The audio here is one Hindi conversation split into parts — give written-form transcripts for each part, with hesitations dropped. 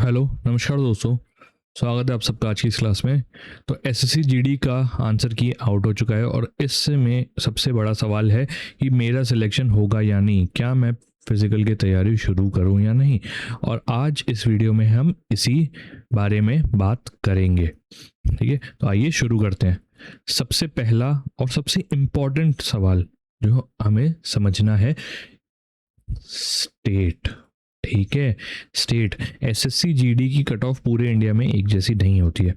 हेलो, नमस्कार दोस्तों। स्वागत है आप सबका आज की इस क्लास में। तो एसएससी जीडी का आंसर की आउट हो चुका है और इसमें सबसे बड़ा सवाल है कि मेरा सिलेक्शन होगा या नहीं, क्या मैं फिजिकल की तैयारी शुरू करूं या नहीं। और आज इस वीडियो में हम इसी बारे में बात करेंगे। ठीक है, तो आइए शुरू करते हैं। सबसे पहला और सबसे इम्पोर्टेंट सवाल जो हमें समझना है, स्टेट। ठीक है, स्टेट। एसएससी जीडी की कट ऑफ पूरे इंडिया में एक जैसी नहीं होती है।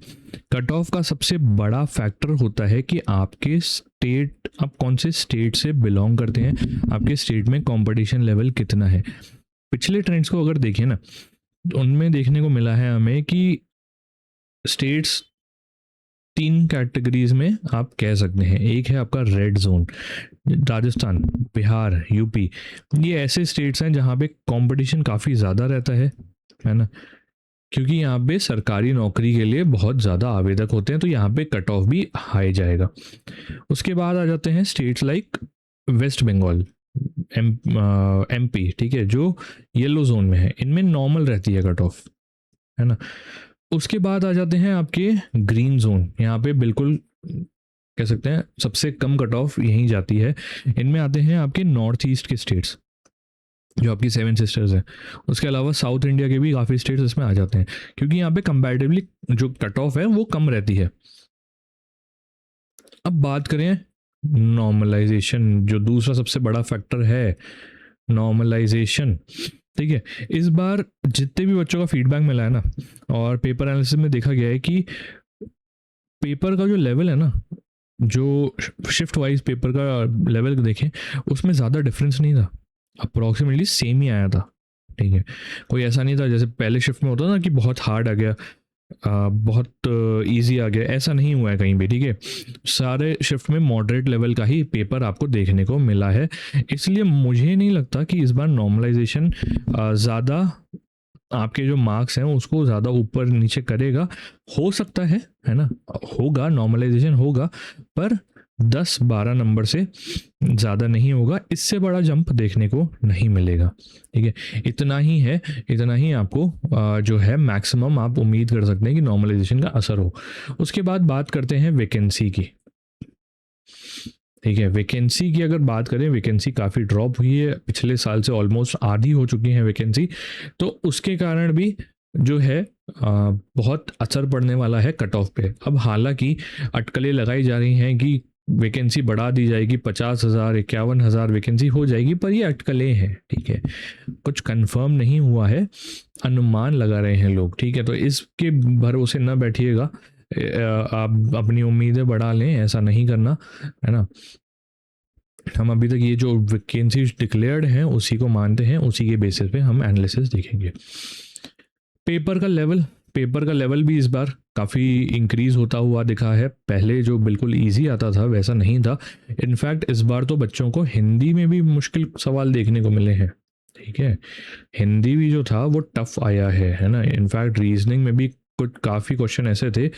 कट ऑफ का सबसे बड़ा फैक्टर होता है कि आपके स्टेट, आप कौन से स्टेट से बिलोंग करते हैं, आपके स्टेट में कंपटीशन लेवल कितना है। पिछले ट्रेंड्स को अगर देखें ना, तो उनमें देखने को मिला है हमें कि स्टेट्स तीन कैटेगरीज में आप कह सकते हैं। एक है आपका red zone, Rajasthan, Bihar, UP. ये ऐसे स्टेट्स हैं जहाँ पे कंपटीशन काफ़ी ज़्यादा रहता है ना, क्योंकि यहाँ पे सरकारी नौकरी के लिए बहुत ज़्यादा आवेदक होते हैं, तो यहाँ पे कट ऑफ भी हाई जाएगा। उसके बाद आ जाते हैं states like West Bengal, MP, ठीक है, जो येलो जोन में है। इनमें नॉर्मल रहती है कट ऑफ, है ना। उसके बाद आ जाते हैं आपके ग्रीन जोन। यहाँ पे बिल्कुल कह सकते हैं सबसे कम कट ऑफ यहीं जाती है। इनमें आते हैं आपके नॉर्थ ईस्ट के स्टेट्स, जो आपकी सेवन सिस्टर्स हैं। उसके अलावा साउथ इंडिया के भी काफ़ी स्टेट्स इसमें आ जाते हैं, क्योंकि यहाँ पे कंपैरेटिवली जो कट ऑफ है वो कम रहती है। अब बात करें नॉर्मलाइजेशन, जो दूसरा सबसे बड़ा फैक्टर है, नॉर्मलाइजेशन। ठीक है, इस बार जितने भी बच्चों का फीडबैक मिला है ना, और पेपर एनालिसिस में देखा गया है कि पेपर का जो लेवल है ना, जो शिफ्ट वाइज पेपर का लेवल देखें, उसमें ज़्यादा डिफरेंस नहीं था, अप्रोक्सीमेटली सेम ही आया था। ठीक है, कोई ऐसा नहीं था जैसे पहले शिफ्ट में होता ना कि बहुत हार्ड आ गया, बहुत इजी आ गया, ऐसा नहीं हुआ है कहीं भी। ठीक है, सारे शिफ्ट में मॉडरेट लेवल का ही पेपर आपको देखने को मिला है। इसलिए मुझे नहीं लगता कि इस बार नॉर्मलाइजेशन ज़्यादा आपके जो मार्क्स हैं उसको ज़्यादा ऊपर नीचे करेगा। हो सकता है ना, होगा, नॉर्मलाइजेशन होगा, पर 10-12 नंबर से ज़्यादा नहीं होगा। इससे बड़ा जंप देखने को नहीं मिलेगा। ठीक है, इतना ही है, इतना ही आपको जो है मैक्सिमम आप उम्मीद कर सकते हैं कि नॉर्मलाइजेशन का असर हो। उसके बाद बात करते हैं वैकेंसी की। ठीक है, वैकेंसी की अगर बात करें, वैकेंसी काफ़ी ड्रॉप हुई है पिछले साल से, ऑलमोस्ट आधी हो चुकी है वैकेंसी। तो उसके कारण भी जो है बहुत असर पड़ने वाला है कट ऑफ पे। अब हालांकि अटकलें लगाई जा रही हैं कि वैकेंसी बढ़ा दी जाएगी, 50,000, 51,000 वैकेंसी हो जाएगी, पर ये अटकलें हैं। ठीक है, कुछ कंफर्म नहीं हुआ है, अनुमान लगा रहे हैं लोग। ठीक है, तो इसके भरोसे न बैठिएगा, आप अपनी उम्मीदें बढ़ा लें, ऐसा नहीं करना, है ना। हम अभी तक ये जो वैकेंसीज डिक्लेयर्ड हैं उसी को मानते हैं, उसी के बेसिस पे हम एनालिसिस देखेंगे। पेपर का लेवल, पेपर का लेवल भी इस बार काफ़ी इंक्रीज होता हुआ दिखा है। पहले जो बिल्कुल इजी आता था वैसा नहीं था। इनफैक्ट इस बार तो बच्चों को हिंदी में भी मुश्किल सवाल देखने को मिले हैं। ठीक है, हिंदी भी जो था वो टफ आया है ना। इनफैक्ट रीजनिंग में भी कुछ काफ़ी क्वेश्चन ऐसे थे,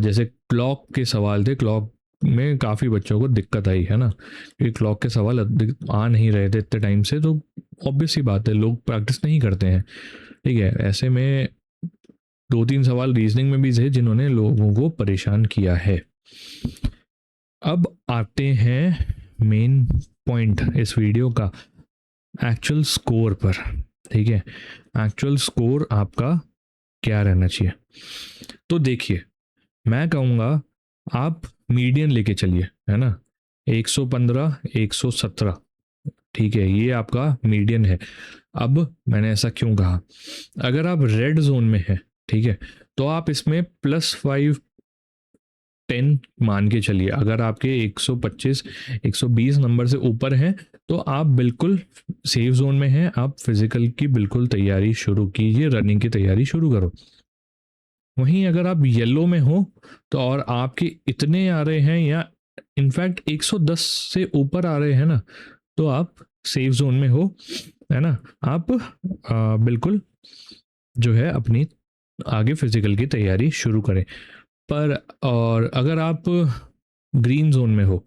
जैसे क्लॉक के सवाल थे, क्लॉक में काफ़ी बच्चों को दिक्कत आई, है ना, क्योंकि क्लॉक के सवाल आ नहीं रहे थे इतने टाइम से। तो ऑब्वियस सी बात है, लोग प्रैक्टिस नहीं करते हैं। ठीक है, ऐसे में 2-3 सवाल रीजनिंग में भी थे जिन्होंने लोगों को परेशान किया है। अब आते हैं मेन पॉइंट इस वीडियो का, एक्चुअल स्कोर पर। ठीक है, एक्चुअल स्कोर आपका क्या रहना चाहिए। तो देखिए, मैं कहूँगा आप मीडियन लेके चलिए, है ना। 115, 117, ठीक है, ये आपका मीडियन है। अब मैंने ऐसा क्यों कहा, अगर आप रेड जोन में है, ठीक है, तो आप इसमें +5, 10 मान के चलिए। अगर आपके 125, 120 नंबर से ऊपर हैं तो आप बिल्कुल सेफ जोन में हैं। आप फिजिकल की बिल्कुल तैयारी शुरू कीजिए, रनिंग की तैयारी शुरू करो। वहीं अगर आप येलो में हो तो, और आपके इतने आ रहे हैं या इनफैक्ट 110 से ऊपर आ रहे हैं ना, तो आप सेफ जोन में हो, है ना। आप बिल्कुल जो है अपनी आगे फिजिकल की तैयारी शुरू करें। पर और अगर आप ग्रीन जोन में हो,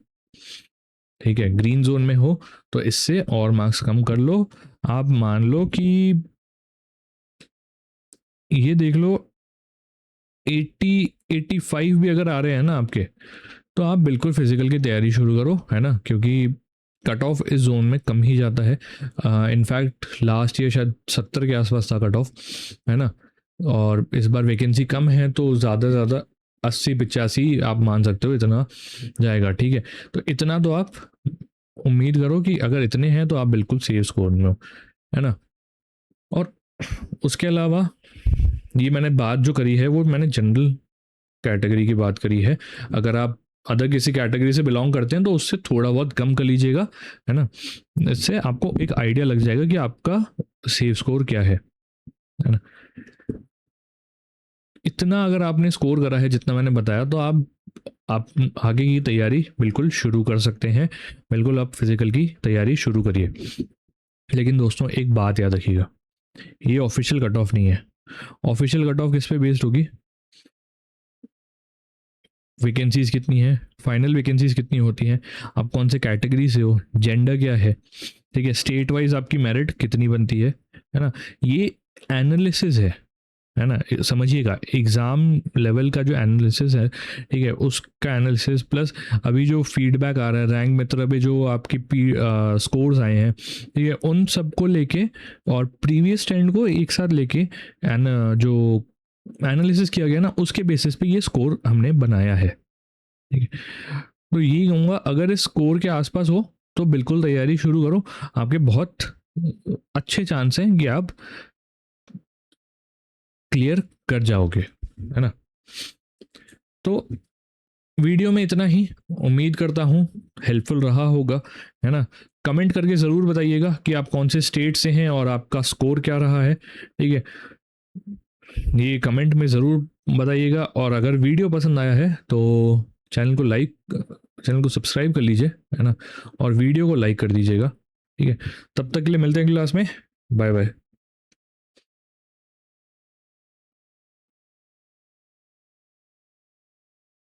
ठीक है, ग्रीन जोन में हो, तो इससे और मार्क्स कम कर लो। आप मान लो कि ये देख लो 80-85 भी अगर आ रहे हैं ना आपके, तो आप बिल्कुल फिजिकल की तैयारी शुरू करो, है ना, क्योंकि कट ऑफ इस जोन में कम ही जाता है। इनफैक्ट लास्ट ईयर शायद 70 के आसपास था कट ऑफ, है ना, और इस बार वैकेंसी कम है तो ज़्यादा से ज़्यादा 80-85 आप मान सकते हो, इतना जाएगा, ठीक है। तो इतना तो आप उम्मीद करो कि अगर इतने हैं तो आप बिल्कुल सेफ स्कोर में हो, है ना। और उसके अलावा ये मैंने बात जो करी है वो मैंने जनरल कैटेगरी की बात करी है। अगर आप अदर किसी कैटेगरी से बिलोंग करते हैं तो उससे थोड़ा बहुत कम कर लीजिएगा, है ना। इससे आपको एक आइडिया लग जाएगा कि आपका सेफ स्कोर क्या है ना। इतना अगर आपने स्कोर करा है जितना मैंने बताया, तो आप आगे की तैयारी बिल्कुल शुरू कर सकते हैं। बिल्कुल आप फिजिकल की तैयारी शुरू करिए। लेकिन दोस्तों एक बात याद रखिएगा, ये ऑफिशियल कट ऑफ नहीं है। ऑफिशियल कट ऑफ किस पे बेस्ड होगी? वैकेंसीज कितनी है, फाइनल वैकेंसीज कितनी होती हैं, आप कौन से कैटेगरी से हो, जेंडर क्या है, ठीक है, स्टेट वाइज आपकी मेरिट कितनी बनती है ना। ये एनालिसिस है ना, समझिएगा। एग्जाम लेवल का जो एनालिसिस है, ठीक है, उसका एनालिसिस प्लस अभी जो फीडबैक आ रहा है रैंक मित्र पे जो आपकी स्कोर्स आए हैं, ठीक है, उन सबको लेके और प्रीवियस ट्रेंड को एक साथ लेके जो एनालिसिस किया गया ना, उसके बेसिस पे ये स्कोर हमने बनाया है, ठीक है। तो यही कहूँगा, अगर इस स्कोर के आसपास हो तो बिल्कुल तैयारी शुरू करो। आपके बहुत अच्छे चांस हैं कि आप क्लियर कर जाओगे, है ना। तो वीडियो में इतना ही, उम्मीद करता हूँ हेल्पफुल रहा होगा, है ना। कमेंट करके ज़रूर बताइएगा कि आप कौन से स्टेट से हैं और आपका स्कोर क्या रहा है, ठीक है। ये कमेंट में ज़रूर बताइएगा। और अगर वीडियो पसंद आया है तो चैनल को सब्सक्राइब कर लीजिए, है ना, और वीडियो को लाइक कर दीजिएगा, ठीक है। तब तक के लिए मिलते हैं क्लास में। Bye bye.